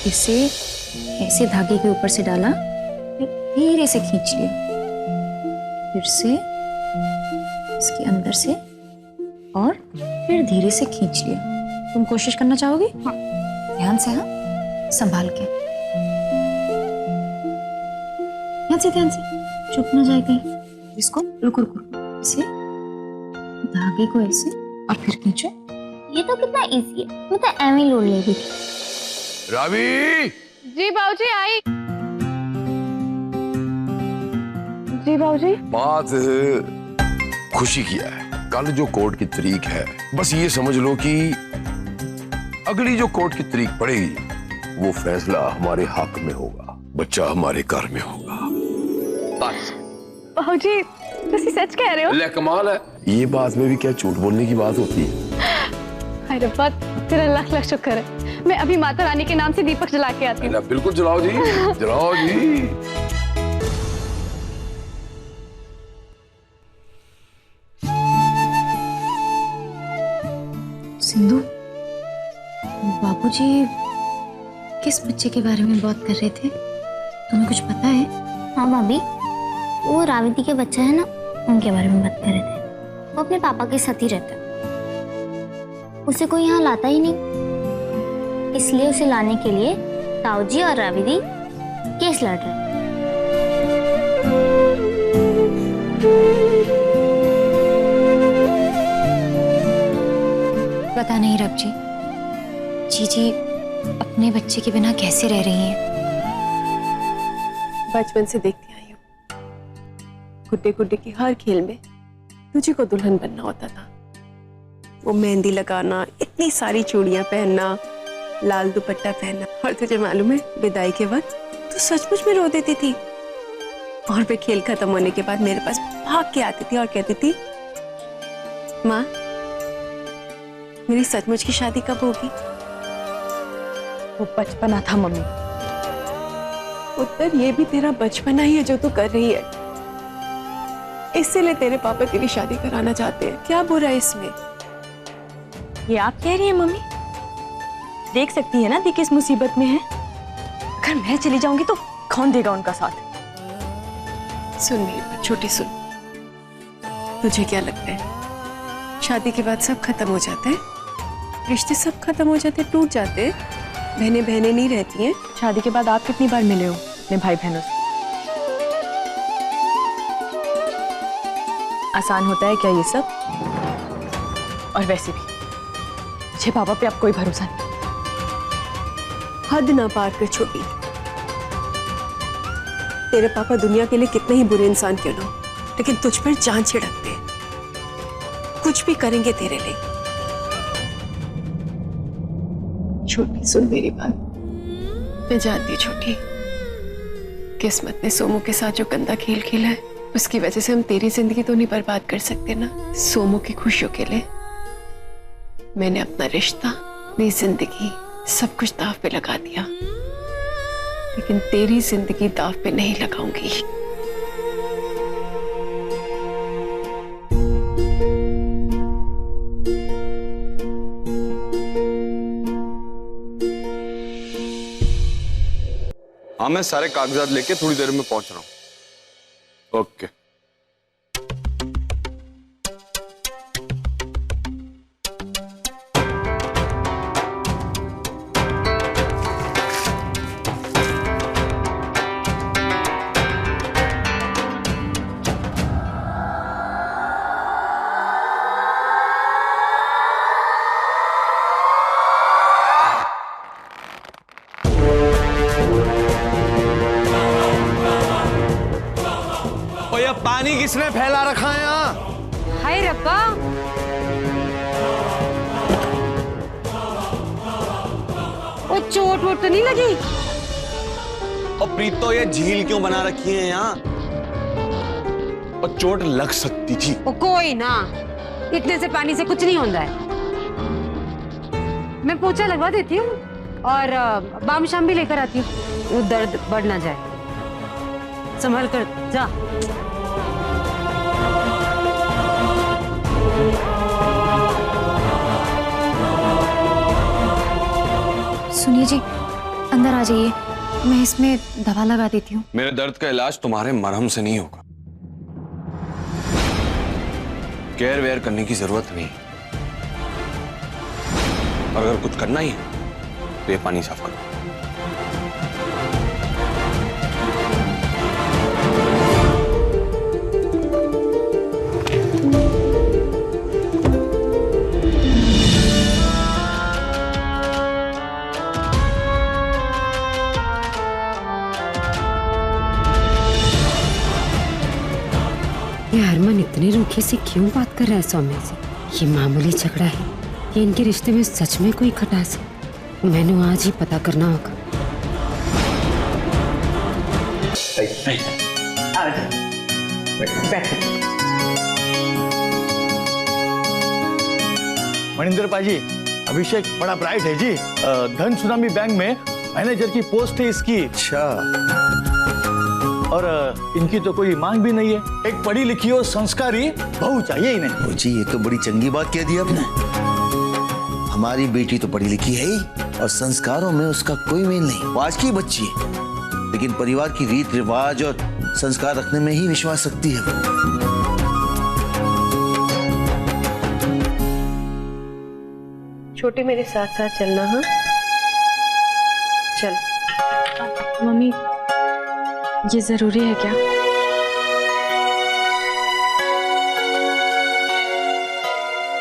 इसे ऐसे धागे के ऊपर से डाला, फिर धीरे से खींच लिया, फिर से इसके अंदर से और फिर धीरे से खींच लिया। तुम कोशिश करना चाहोगे? हाँ। ध्यान से, हाँ, संभाल के, ध्यान से, चुप ना जाए कहीं। इसको रुको, इसे धागे को ऐसे और फिर खींचो। ये तो कितना इजी है, मैं तो एम ही लोड ले रही थी। रावी! जी बाबूजी, आई। जी बाबूजी। बात खुशी की है। कल जो कोर्ट की तारीख है, बस ये समझ लो कि अगली जो कोर्ट की तारीख पड़ेगी वो फैसला हमारे हक में होगा, बच्चा हमारे घर में होगा। बस। बाबूजी, तुसी सच कह रहे हो? ले कमाल है। ये बात में भी क्या झूठ बोलने की बात होती है? हाय रब्बा, तेरा लाख लाख शुक्र है। मैं अभी माता रानी के नाम से दीपक जला के आती हूँ। बिल्कुल जलाओ जी, जलाओ जी। सिंधु, बाबूजी किस बच्चे के बारे में बात कर रहे थे? तुम्हें कुछ पता है? हाँ भाभी, वो राविती के बच्चे हैं ना, उनके बारे में बात कर रहे थे। वो अपने पापा के साथ ही रहता है, उसे कोई यहाँ लाता ही नहीं, इसलिए उसे लाने के लिए ताऊजी और राविती केस लड़ रहे हैं। पता नहीं रब जी, जीजी अपने बच्चे के बिना कैसे रह रही हैं? बचपन से देखती आई हूँ, गुड्डे गुड्डे की हर खेल में तुझे को दुल्हन बनना होता था। वो मेहंदी लगाना, इतनी सारी चूड़ियां पहनना, लाल दुपट्टा पहनना, और तुझे मालूम है विदाई के वक्त तू सचमुच में रो देती थी। और फिर खेल खत्म होने के बाद मेरे पास भाग के आती थी और कहती थी, माँ मेरी सचमुच की शादी कब होगी? वो बचपना था मम्मी। उत्तर, ये भी तेरा बचपना ही है जो तू कर रही है। इसीलिए तेरे पापा तेरी शादी कराना चाहते हैं। क्या बुरा है इसमें? ये आप कह रही हैं मम्मी? देख सकती है ना दी किस मुसीबत में है। अगर मैं चली जाऊंगी तो कौन देगा उनका साथ? सुन मेरी बात छोटी, सुन। तुझे क्या लगता है शादी के बाद सब खत्म हो जाता है? रिश्ते सब खत्म हो जाते, टूट जाते हैं, बहनें बहनें नहीं रहती हैं। शादी के बाद आप कितनी बार मिले हो अपने भाई बहनों से? आसान होता है क्या ये सब? और वैसे भी मुझे पापा पे अब कोई भरोसा नहीं। हद ना पार कर छोटी। तेरे पापा दुनिया के लिए कितने ही बुरे इंसान क्यों ना हो, लेकिन तुझ पर जान छिड़कते हैं, कुछ भी करेंगे तेरे लिए। छोटी सुन मेरी बात, मैं जानती हूँ छोटी, किस्मत ने सोमू के साथ जो गंदा खेल खेला है, उसकी वजह से हम तेरी जिंदगी तो नहीं बर्बाद कर सकते ना। सोमू की खुशियों के लिए मैंने अपना रिश्ता, अपनी जिंदगी, सब कुछ दाव पे लगा दिया, लेकिन तेरी जिंदगी दाव पे नहीं लगाऊंगी। हाँ, मैं सारे कागजात लेके थोड़ी देर में पहुंच रहा हूं। ओके। पानी किसने फैला रखा है यहाँ? हाय रब्बा, वो चोट वोट तो नहीं लगी? और प्रीतो, ये झील क्यों बना रखी है यहाँ? और चोट लग सकती थी। वो कोई ना, इतने से पानी से कुछ नहीं होता है। मैं पोछा लगवा देती हूँ और बाम शाम भी लेकर आती हूँ, वो दर्द बढ़ ना जाए। संभल कर जा। सुनिए जी, अंदर आ जाइए, मैं इसमें दवा लगा देती हूँ। मेरे दर्द का इलाज तुम्हारे मरहम से नहीं होगा। केयर वेयर करने की जरूरत नहीं। और अगर कुछ करना ही है तो ये पानी साफ करो। ये हरमन इतने रूखे से क्यों बात कर रहा है सौम्या से? ये मामूली झगड़ा है या इनके रिश्ते में सच में कोई खटास है? मैंने आज ही पता करना होगा। मनिंदर पाजी, अभिषेक बड़ा ब्राइट है जी। धन सुनामी बैंक में मैनेजर की पोस्ट है इसकी। अच्छा। और इनकी तो कोई मांग भी नहीं है। एक पढ़ी लिखी और संस्कारी बहू चाहिए इन्हें। जी ये तो बड़ी चंगी बात कह दी आपने। हमारी बेटी तो पढ़ी लिखी है ही और संस्कारों में उसका कोई मेल नहीं। वो आज की बच्ची है लेकिन परिवार की रीत रिवाज और संस्कार रखने में ही विश्वास रखती है। छोटे मेरे साथ साथ चलना। हाँ चल। मम्मी ये जरूरी है क्या?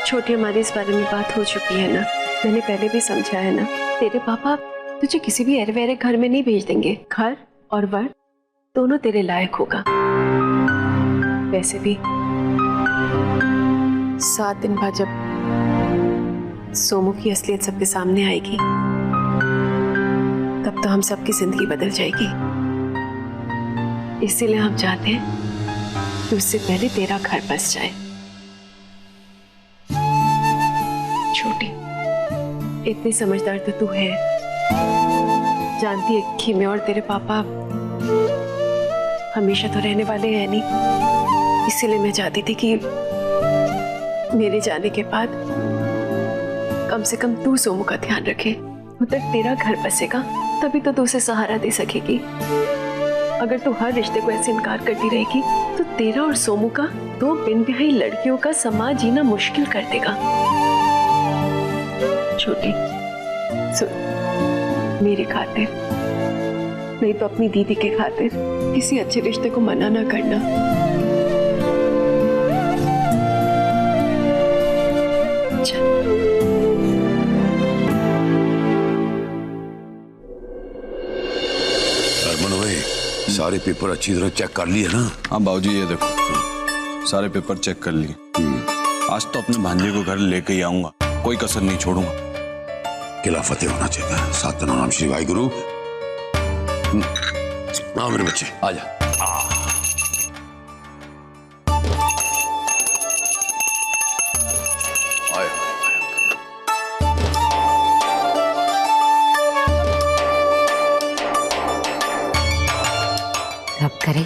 छोटी हमारी इस बारे में बात हो चुकी है ना। मैंने पहले भी समझा है ना। तेरे पापा तुझे किसी भी अरे वैरे घर में नहीं भेज देंगे। घर और वर दोनों तेरे लायक होगा। वैसे भी 7 दिन बाद जब सोमू की असलियत सबके सामने आएगी तब तो हम सबकी जिंदगी बदल जाएगी। इसीलिए हम चाहते हैं कि उससे पहले तेरा घर बस जाए। छोटी इतनी समझदार तो तू है, जानती है कि मैं और तेरे पापा हमेशा तो रहने वाले हैं नहीं। इसीलिए मैं चाहती थी कि मेरे जाने के बाद कम से कम तू सोमू का ध्यान रखे। उधर तेरा घर बसेगा तभी तो तू उसे सहारा दे सकेगी। अगर तू हर रिश्ते को ऐसे इनकार करती रहेगी तो तेरा और सोमू का 2 बिन ब्याही लड़कियों का समाज जीना मुश्किल कर देगा। छोटी सुन, मेरे खातिर नहीं तो अपनी दीदी के खातिर किसी अच्छे रिश्ते को मना ना करना। हरमन भाई सारे पेपर अच्छी तरह चेक कर लिए ना? हाँ बाबूजी ये देखो सारे पेपर चेक कर लिए। आज तो अपने भांजे को घर लेके ही आऊंगा, कोई कसर नहीं छोड़ूंगा। किला फतेह होना चाहिए। सतनाम श्री वाहिगुरु। हाँ मेरे बच्चे आजा। रब करे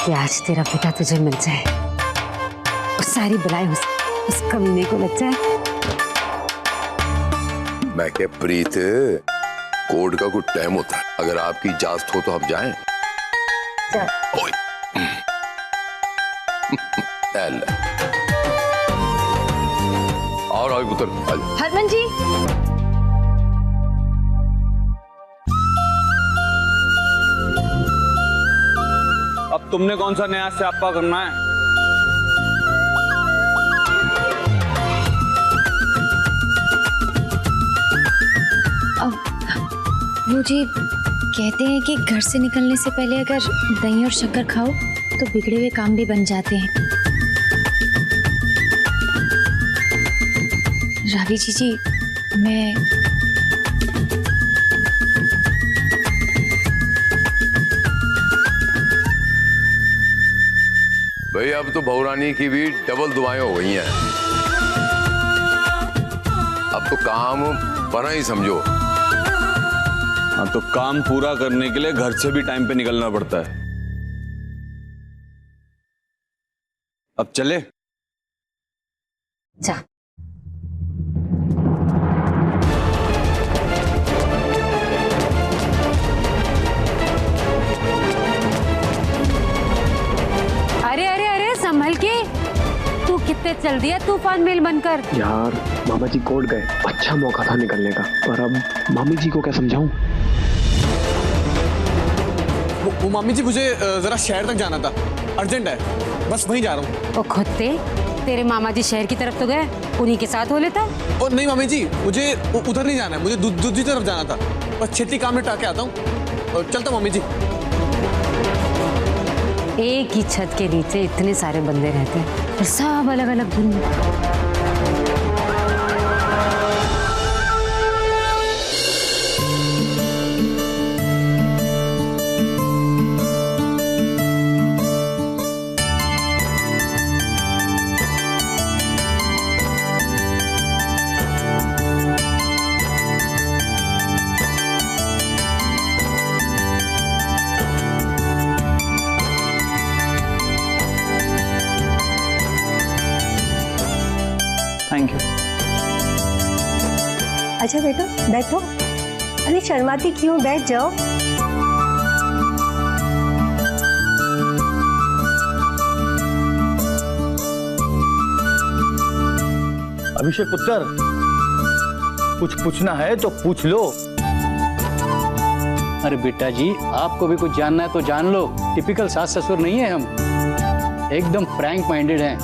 कि आज तेरा पिता तुझे मिल जाए और सारी बुलाई उस कमीने को लग जाए। मैं क्या प्रीत, कोर्ट का कुछ टाइम होता है। अगर आपकी इजाजत हो तो हम जाएं। ओए और आओ पुत्र आजा। हरमन जी अब तुमने कौन सा नया स्यापा करना है? वो जी कहते हैं कि घर से निकलने से पहले अगर दही और शक्कर खाओ तो बिगड़े हुए काम भी बन जाते हैं। रावी जी मैं भाई अब तो बहुरानी की भी डबल दुआएं हो गई हैं। अब तो काम बना ही समझो। हाँ तो काम पूरा करने के लिए घर से भी टाइम पे निकलना पड़ता है। अब चले? जा। उड़ते चल दिया तूफान मेल बनकर। यार मामा जी कोर्ट गए, अच्छा मौका था निकलने का, पर अब मामी जी को क्या समझाऊं? वो मामी जी मुझे जरा शहर तक जाना था, अर्जेंट है, बस वहीं जा रहा हूँ। ओ खुदते तेरे मामा जी शहर की तरफ तो गए, उन्हीं के साथ हो लेता। और नहीं मामी जी, मुझे उधर नहीं जाना है, मुझे दूसरी तरफ जाना था, बस छेती काम निपटा के आता हूँ और चलता हूँ मामी जी। एक ही छत के नीचे इतने सारे बंदे रहते हैं और सब अलग अलग दुनिया। Thank you. अच्छा बेटा बैठो, अरे शर्माती क्यों, बैठ जाओ। अभिषेक पुत्र, कुछ पूछना है तो पूछ लो। अरे बेटा जी, आपको भी कुछ जानना है तो जान लो। टिपिकल सास ससुर नहीं है हम, एकदम फ्रैंक माइंडेड हैं।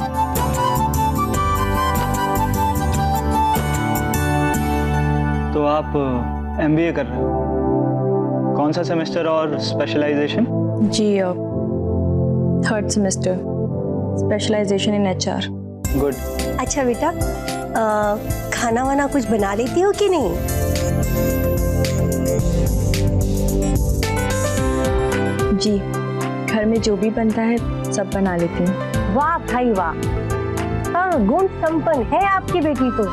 तो आप MBA कर रहे हो, कौन सा सेमेस्टर और स्पेशलाइजेशन? जी 3rd सेमेस्टर, स्पेशलाइजेशन इन HR। गुड। अच्छा बेटा, खाना वाना कुछ बना लेती हो कि नहीं? जी घर में जो भी बनता है सब बना लेती हूँ। वाह भाई वाह, हाँ गुण संपन्न है आपकी बेटी तो।